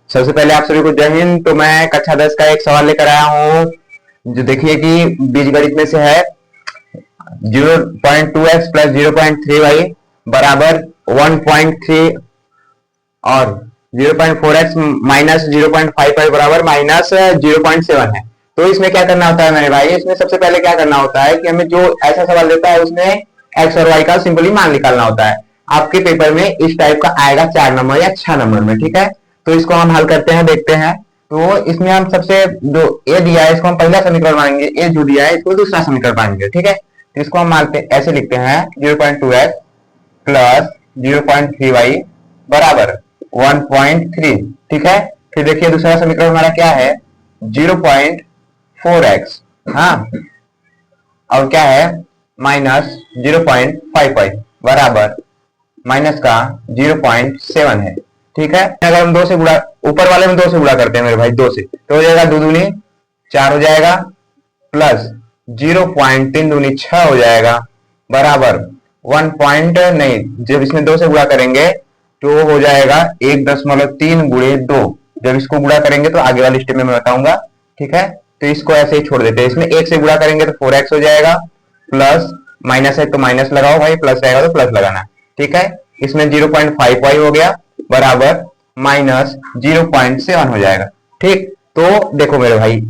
सबसे पहले आप सभी को जय हिंद। तो मैं कक्षा 10 का एक सवाल लेकर आया हूँ जो देखिए कि बीजगणित में से है। 0.2x प्लस 0.3y बराबर 1.3 और 0.4x माइनस 0.55 बराबर माइनस 0.7 है। तो इसमें क्या करना होता है मेरे भाई, इसमें सबसे पहले क्या करना होता है कि हमें जो ऐसा सवाल देता है उसमें x और y का सिंपली मान निकालना होता है। आपके पेपर में इस टाइप का आएगा 4 नंबर या 6 नंबर में, ठीक है। तो इसको हम हल करते हैं, देखते हैं। तो इसमें हम सबसे जो a दिया है इसको हम पहला समीकरण मानेंगे, a जो दिया है इसको दूसरा समीकरण मानेंगे, ठीक है। तो इसको हम मानते ऐसे लिखते हैं 0.2x प्लस 0.3y बराबर 1.3, ठीक है। फिर देखिए दूसरा समीकरण हमारा क्या है 0.4x, हाँ, और क्या है माइनस 0.55 बराबर माइनस का 0.7 है, ठीक है। अगर हम 2 से गुणा, ऊपर वाले में 2 से गुणा करते हैं मेरे भाई, 2 से तो हो जाएगा 2 दूनी 4 हो जाएगा प्लस 0.3 दूनी 6 हो जाएगा बराबर 1 पॉइंट नहीं, जब इसमें 2 से गुणा करेंगे तो हो जाएगा 1.3 गुणे 2। जब इसको गुणा करेंगे तो आगे वाली स्टेप में मैं बताऊंगा, ठीक है। तो इसको ऐसे ही छोड़ देते हैं। इसमें 1 से गुणा करेंगे तो 4x हो जाएगा प्लस माइनस है तो माइनस लगाओ भाई, प्लस रहेगा तो प्लस लगाना, ठीक है। इसमें 0.55 हो गया बराबर माइनस 0.7 हो जाएगा, ठीक। तो देखो मेरे भाई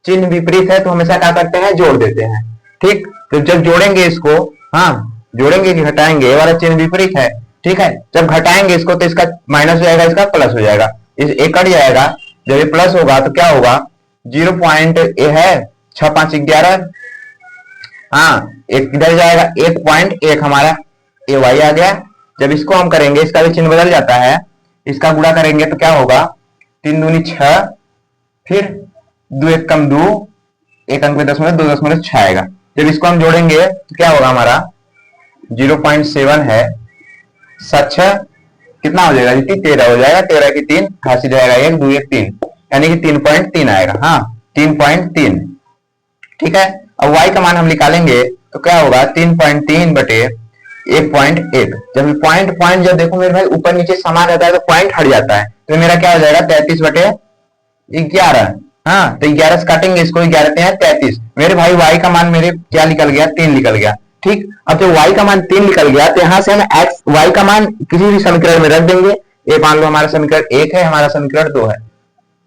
चिन्ह विपरीत है तो हमेशा क्या करते हैं, जोड़ देते हैं, ठीक। तो जब जोड़ेंगे इसको, हाँ जोड़ेंगे कि घटाएंगे, ये वाला चिन्ह विपरीत है, ठीक है। जब घटाएंगे इसको तो इसका माइनस हो जाएगा, इसका प्लस हो जाएगा, इस एक कट जाएगा। जब ये प्लस होगा तो क्या होगा 0 पॉइंट ए है 6 5 11, हाँ एक इधर जाएगा 1.1 हमारा ए वाई आ गया। जब इसको हम करेंगे इसका भी चिन्ह बदल जाता है, इसका गुणा करेंगे तो क्या होगा 3 दूनी 6, फिर 2 1 कम 2, एक अंक में 2.6 आएगा। जब इसको हम जोड़ेंगे तो क्या होगा हमारा 0.7 है 7 कितना हो जाएगा, 13 हो जाएगा, 13 की 3 खासी जाएगा 1 2 1 3, यानी कि 3.3 आएगा, हाँ 3.3, ठीक है। अब y का मान हम निकालेंगे तो क्या होगा 3.3 बटे 1.1। जब पॉइंट जब देखो मेरे भाई ऊपर नीचे समान रहता है तो पॉइंट हट जाता है, तो मेरा क्या हो जाएगा 33 बटे 11, हाँ। तो 11 से काटेंगे इसको, 11 हैं 33। मेरे भाई y का मान मेरे क्या निकल गया 3 निकल गया, ठीक। अब जब y का मान 3 निकल गया तो यहां से हम x y का मान किसी भी समीकरण में रख देंगे। ये मान लो हमारा समीकरण 1 है, हमारा समीकरण 2 है,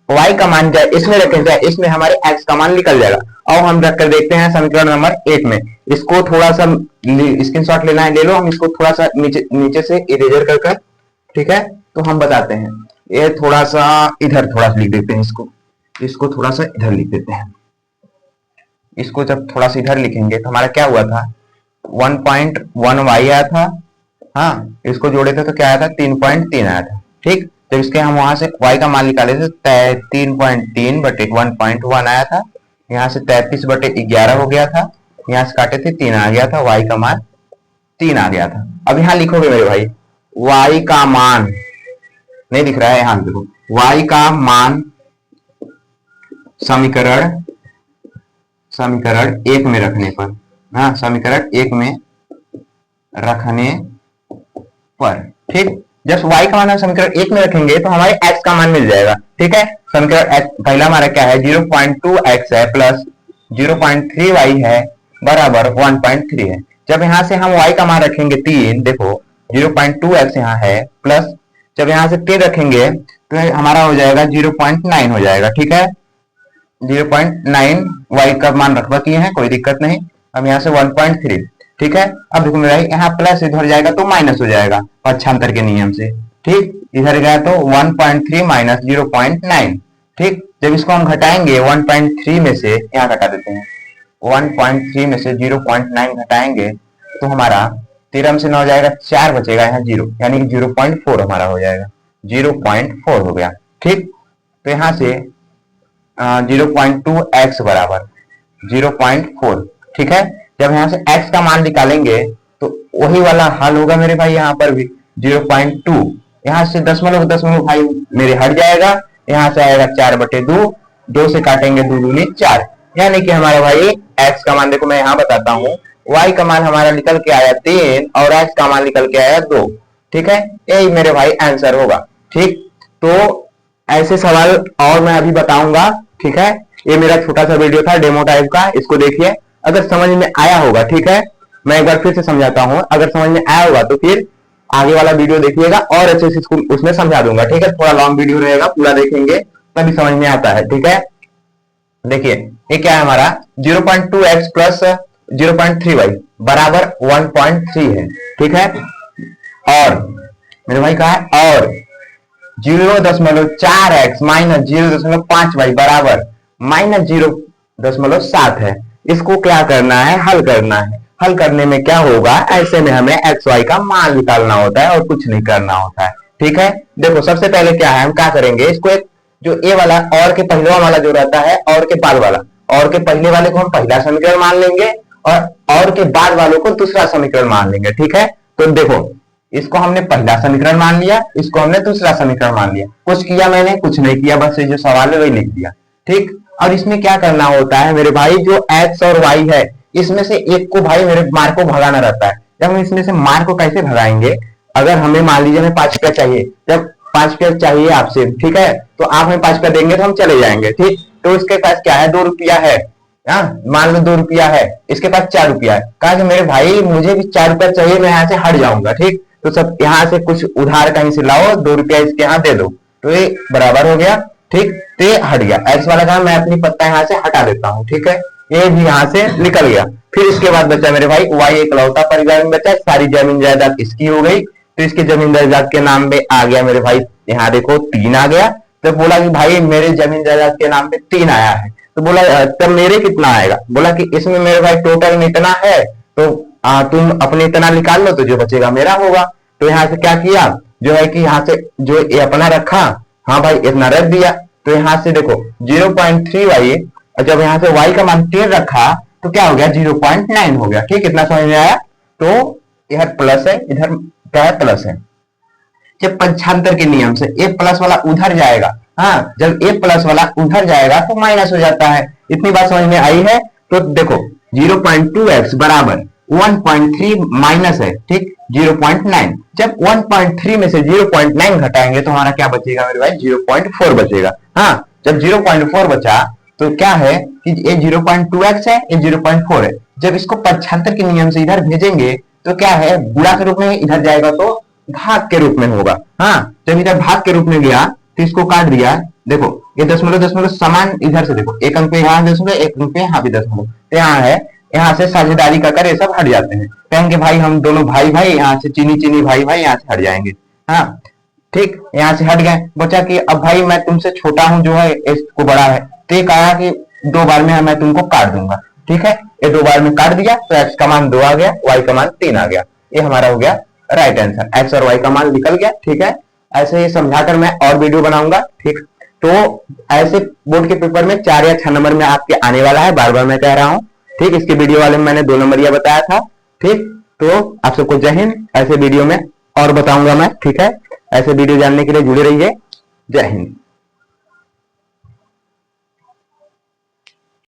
y का मान चाहे इसमें रखें चाहे इसमें, हमारे x का मान निकल जाएगा। और हम रख कर देखते हैं समीकरण नंबर 1 में। इसको थोड़ा सा स्क्रीनशॉट लेना है ले लो, हम इसको थोड़ा सा नीचे से इरेजर कर, ठीक है। तो हम बताते हैं, ये थोड़ा सा इधर थोड़ा सा लिख देते हैं, इसको थोड़ा सा इधर लिख देते हैं। इसको जब थोड़ा सा इधर लिखेंगे तो हमारा क्या हुआ था 1.1 y आया था, हाँ इसको जोड़े थे तो क्या आया था 3.3 आया था, ठीक। तो इसके हम वहां से y का मान निकाले थे 3.3 बटे 1.1 आया था, यहाँ से 33 बटे 11 हो गया था, यहाँ से काटे थे 3 आ गया था, y का मान 3 आ गया था। अब यहाँ लिखोगे मेरे भाई y का मान नहीं दिख रहा है, यहाँ देखो y का मान समीकरण 1 में रखने पर, हाँ समीकरण 1 में रखने पर, ठीक। जब y का मान हम समीकरण 1 में रखेंगे तो हमारे x का मान मिल जाएगा, ठीक है। समीकरण पहला हमारा क्या है 0.2x है प्लस 0.3y है बराबर 1.3 है। जब यहां से हम y का मान रखेंगे 3, देखो 0.2x यहाँ है प्लस जब यहां से 3 रखेंगे तो हमारा हो जाएगा 0.9 हो जाएगा, ठीक है। 0.9 y का मान रखवा किए हैं, कोई दिक्कत नहीं। अब यहाँ से 1.3, ठीक है। अब देखो मेरा यहाँ प्लस इधर जाएगा तो माइनस हो जाएगा पक्षांतर के नियम से, ठीक। इधर गया तो 1.3 माइनस 0.9, ठीक। जब इसको हम घटाएंगे 1.3 में से यहाँ घटा देते हैं, 1.3 में से 0.9 घटाएंगे तो हमारा 13 में से 9 जाएगा 4 बचेगा यहाँ 0, यानी कि 0.4 हमारा हो जाएगा, 0.4 हो गया, ठीक। तो यहाँ से 0.2x बराबर 0.4, ठीक है। जब यहाँ से x का मान निकालेंगे तो वही वाला हल होगा मेरे भाई, यहाँ पर भी 0.2, यहाँ से दशमलव भाई मेरे हट जाएगा, यहाँ से आएगा 4 बटे 2 से काटेंगे 2 दूनी 4, यानी कि हमारा भाई x का मान देखो मैं यहाँ बताता हूँ, y का मान हमारा निकल के आया 3 और x का मान निकल के आया 2, ठीक है। यही मेरे भाई आंसर होगा, ठीक। तो ऐसे सवाल और मैं अभी बताऊंगा, ठीक है। ये मेरा छोटा सा वीडियो था डेमो टाइप का, इसको देखिए, अगर समझ में आया होगा, ठीक है। मैं एक बार फिर से समझाता हूं, अगर समझ में आया होगा तो फिर आगे वाला वीडियो देखिएगा और अच्छे से इसको उसमें समझा दूंगा, ठीक है। थोड़ा लॉन्ग वीडियो रहेगा, पूरा देखेंगे तभी समझ में आता है, ठीक है। देखिए ये क्या है हमारा 0.2x प्लस 0.3y बराबर 1.3 है, ठीक है। और मेरे भाई कहा है और 0.4x माइनस 0.5y बराबर माइनस 0.7 है। इसको क्या करना है, हल करना है। हल करने में क्या होगा, ऐसे में हमें एक्स वाई का मान निकालना होता है और कुछ नहीं करना होता है, ठीक है। देखो सबसे पहले क्या है, हम क्या करेंगे, इसको एक जो ए वाला और के पहले वाला जो रहता है और के बाद वाला, और के पहले वाले को हम पहला समीकरण मान लेंगे और के बाद वालों को दूसरा समीकरण मान लेंगे, ठीक है। तो देखो इसको हमने पहला समीकरण मान लिया, इसको हमने दूसरा समीकरण मान लिया। कुछ किया मैंने, कुछ नहीं किया, बस ये जो सवाल है वही लिख दिया, ठीक। और इसमें क्या करना होता है मेरे भाई, जो x और y है इसमें से एक को भाई मेरे मार्क को भगाना रहता है। जब हम इसमें से मार्क को कैसे भगाएंगे, अगर हमें मान लीजिए हमें 5 रुपया चाहिए, जब 5 रुपया चाहिए आपसे, ठीक है, तो आप हमें 5 रुपया देंगे तो हम चले जाएंगे, ठीक। तो इसके पास क्या है, 2 रुपया है, मान लो 2 रुपया है, इसके पास 4 रुपया है। कहा कि मेरे भाई मुझे भी 4 रुपया चाहिए, मैं यहाँ से हट जाऊंगा, ठीक। तो सब यहाँ से कुछ उधार कहीं से लाओ, 2 रुपया इसके यहाँ दे दो, तो ये बराबर हो गया, ठीक। तो ये हट गया, एक्स वाला काम मैं अपनी पत्ता यहाँ से हटा देता हूँ, ठीक है। ये भी यहाँ से निकल गया। फिर इसके बाद बचा मेरे भाई वाई इकलौता परिवार में बचा, सारी जमीन जायदाद इसकी हो गई, तो इसके जमीन जायदाद के नाम पे आ गया मेरे भाई, यहाँ देखो 3 आ गया। तो बोला कि भाई मेरे जमीन जायदाद के नाम पे 3 आया है, तो बोला तब मेरे कितना आएगा, बोला कि इसमें मेरे भाई टोटल में इतना है, तो तुम अपने इतना निकाल लो, तो जो बचेगा मेरा होगा। तो यहाँ से क्या किया, जो है कि यहाँ से जो ये अपना रखा, हाँ भाई इतना रख दिया। तो यहाँ से देखो 0.3y, और जब यहाँ से y का मान 3 रखा तो क्या हो गया, 0.9 हो गया, ठीक। इतना समझ में आया। तो इधर प्लस है, इधर क्या है, प्लस है। जब पंचांतर के नियम से ए प्लस वाला उधर जाएगा, हाँ, जब ए प्लस वाला उधर जाएगा तो माइनस हो जाता है। इतनी बात समझ में आई है। तो देखो 0.2x बराबर 1.3 माइनस है, ठीक, 0.9। जब 1.3 में से 0.9 घटाएंगे तो हमारा क्या बचेगा मेरे भाई, 0.4 बचेगा। हाँ, जब 0.4 बचा तो क्या है कि ये 0.2x है, ये 0.4 है। जब इसको पक्षांतर के नियम से इधर भेजेंगे तो क्या है, गुणा के रूप में इधर जाएगा तो भाग के रूप में होगा। हाँ, जब इधर भाग के रूप में गया तो इसको काट दिया, देखो ये दशमलव दशमलव समान, इधर से देखो एक अंक पे यहाँ दशमलव, एक अंक पे यहाँ भी दशमलव, तो यहाँ है, यहाँ से साझेदारी का कर ये सब हट जाते हैं, कहेंगे भाई हम दोनों भाई भाई, यहाँ से चीनी चीनी भाई भाई यहाँ से हट जाएंगे। हाँ ठीक, यहाँ से हट गए, बचा कि अब भाई मैं तुमसे छोटा हूँ जो है, इसको बड़ा है, तो ये कहा कि 2 बार में मैं तुमको काट दूंगा, ठीक है। ये 2 बार में काट दिया तो x का मान 2 आ गया, y का मान 3 आ गया। ये हमारा हो गया राइट आंसर, x और y का मान निकल गया, ठीक है। ऐसे ही समझाकर मैं और वीडियो बनाऊंगा, ठीक। तो ऐसे बोर्ड के पेपर में 4 या 6 नंबर में आपके आने वाला है, बार बार मैं कह रहा हूँ, ठीक। इसके वीडियो वाले में मैंने 2 नंबरिया बताया था, ठीक। तो आप सबको जय हिंद, ऐसे वीडियो में और बताऊंगा मैं, ठीक है। ऐसे वीडियो जानने के लिए जुड़े रहिए, जय हिंद।